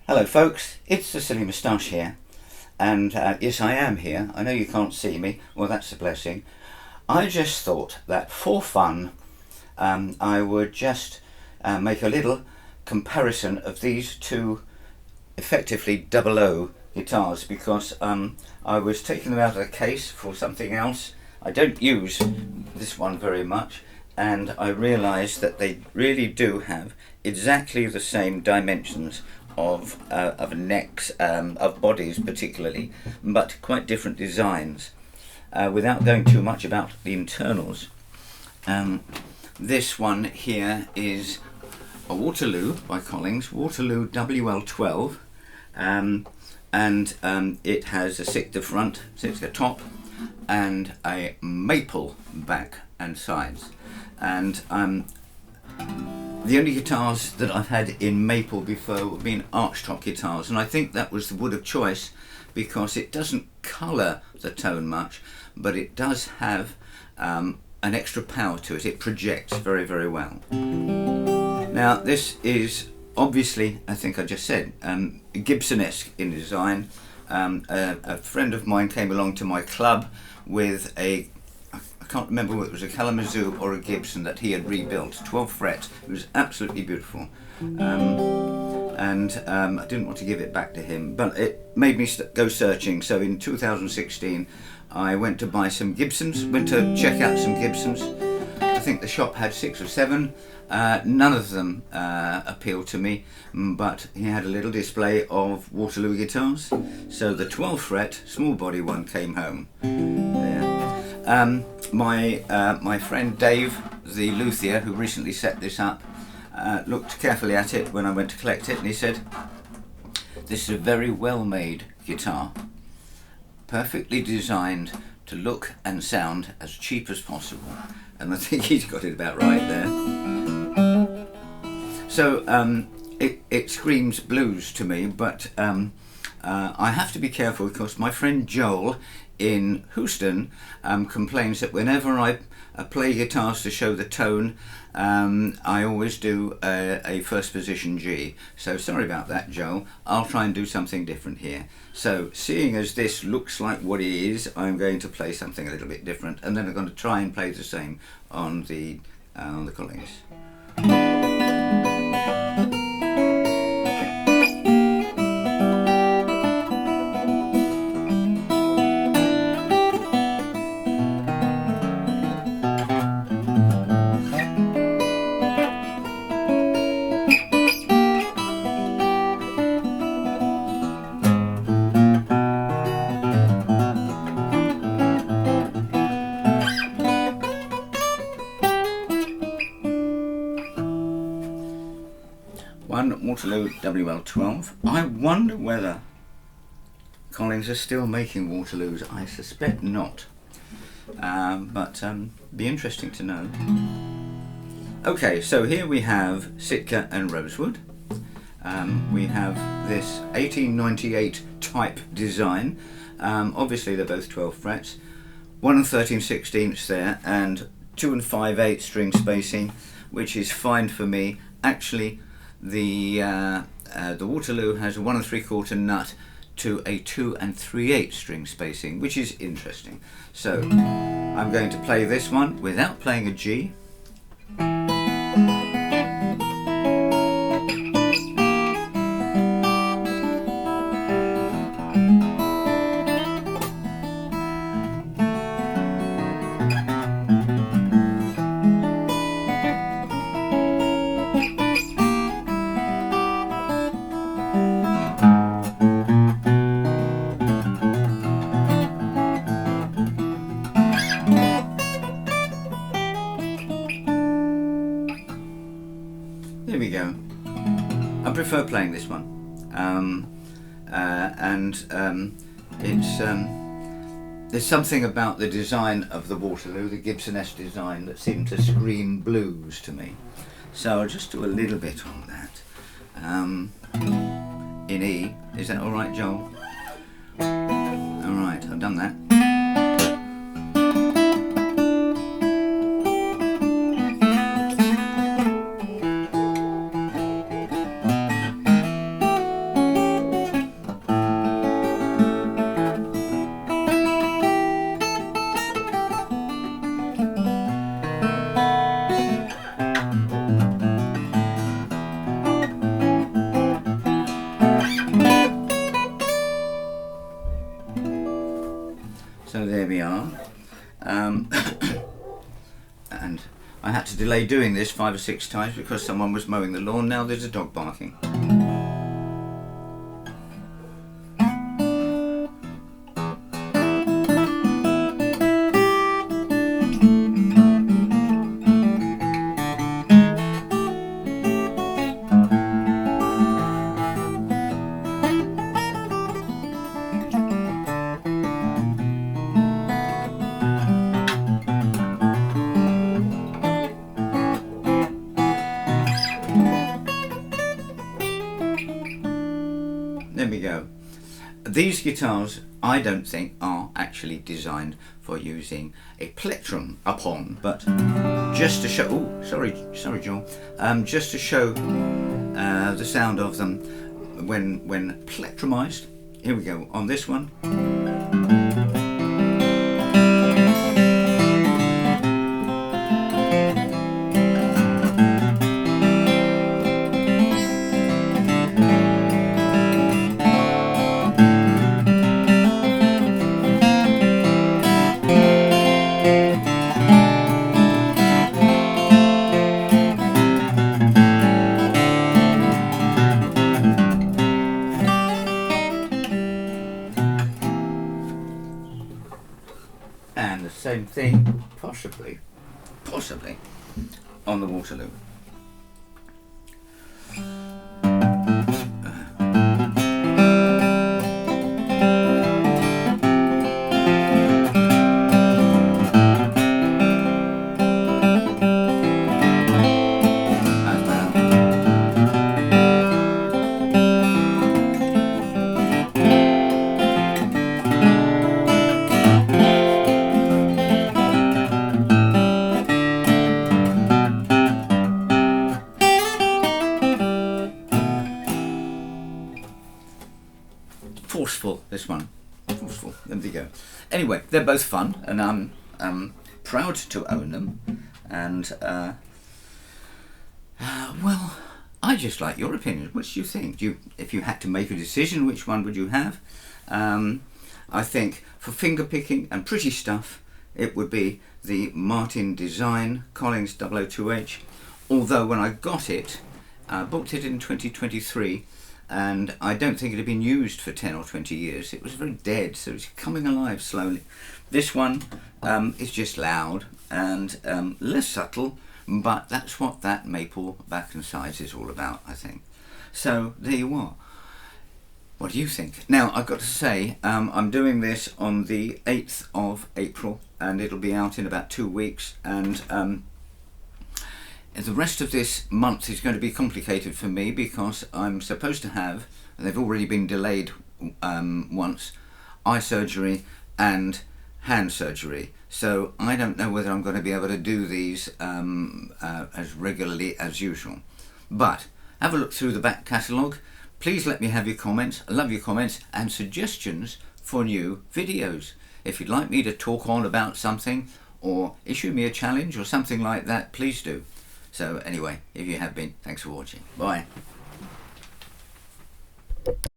Hello folks, it's the Silly Moustache here, and yes, I am here. I know you can't see me, well that's a blessing. I just thought that for fun I would just make a little comparison of these two effectively 00 guitars, because I was taking them out of the case for something else. I don't use this one very much, and I realised that they really do have exactly the same dimensions of necks, of bodies particularly, but quite different designs. Without going too much about the internals, this one here is a Waterloo by Collings, Waterloo WL12, and it has a Sitka front, Sitka top, and a maple back and sides. And the only guitars that I've had in maple before have been archtop guitars, and I think that was the wood of choice because it doesn't colour the tone much, but it does have an extra power to it. It projects very, very well. Now this is obviously, I think I just said, Gibson-esque in design. A friend of mine came along to my club with I can't remember whether it was a Kalamazoo or a Gibson that he had rebuilt, 12 fret. It was absolutely beautiful. I didn't want to give it back to him, but it made me go searching. So in 2016 I went to buy some Gibsons, went to check out some Gibsons. I think the shop had 6 or 7. None of them appealed to me, but he had a little display of Waterloo guitars. So the 12 fret small body one came home. There. My friend Dave, the luthier who recently set this up, looked carefully at it when I went to collect it, and he said, "This is a very well made guitar, perfectly designed to look and sound as cheap as possible." And I think he's got it about right there. So it screams blues to me, but I have to be careful because my friend Joel in Houston complains that whenever I play guitars to show the tone, I always do a first position G. So sorry about that, Joel. I'll try and do something different here. So seeing as this looks like what it is, I'm going to play something a little bit different, and then I'm going to try and play the same on the Collings. One Waterloo WL12. I wonder whether Collings are still making Waterloos. I suspect not, but be interesting to know. Okay, so here we have Sitka and Rosewood. We have this 1898 type design. Obviously they're both 12 frets, 1 13/16 there, and 2 5/8 string spacing, which is fine for me. Actually, the Waterloo has a 1 3/4 nut to a 2 3/8 string spacing, which is interesting. So I'm going to play this one without playing a G. There we go. I prefer playing this one, there's something about the design of the Waterloo, the Gibson-esque design, that seemed to scream blues to me. So I'll just do a little bit on that. In E, is that all right, Joel? All right, I've done that. we are. And I had to delay doing this 5 or 6 times because someone was mowing the lawn. Now there's a dog barking. There we go. These guitars, I don't think, are actually designed for using a plectrum upon, but just to show. Oh, sorry, Joel. Just to show the sound of them when plectrumized. Here we go. On this one. And the same thing, possibly, on the Waterloo. Forceful, this one. Forceful. There we go. Anyway, they're both fun, and I'm proud to own them. And well, I just like your opinion. What do you think? If you had to make a decision, which one would you have? I think for finger picking and pretty stuff, it would be the Martin Design Collings 002h. Although when I got it, I booked it in 2023. And I don't think it had been used for 10 or 20 years. It was very dead, so it's coming alive slowly. This one is just loud and less subtle, but that's what that maple back and sides is all about, I think. So there you are. What do you think? Now, I've got to say, I'm doing this on the 8th of April, and it'll be out in about 2 weeks, and the rest of this month is going to be complicated for me because I'm supposed to have, and they've already been delayed once, eye surgery and hand surgery. So I don't know whether I'm going to be able to do these as regularly as usual. But have a look through the back catalogue. Please let me have your comments. I love your comments and suggestions for new videos. If you'd like me to talk on about something or issue me a challenge or something like that, please do. So anyway, if you have been, thanks for watching. Bye.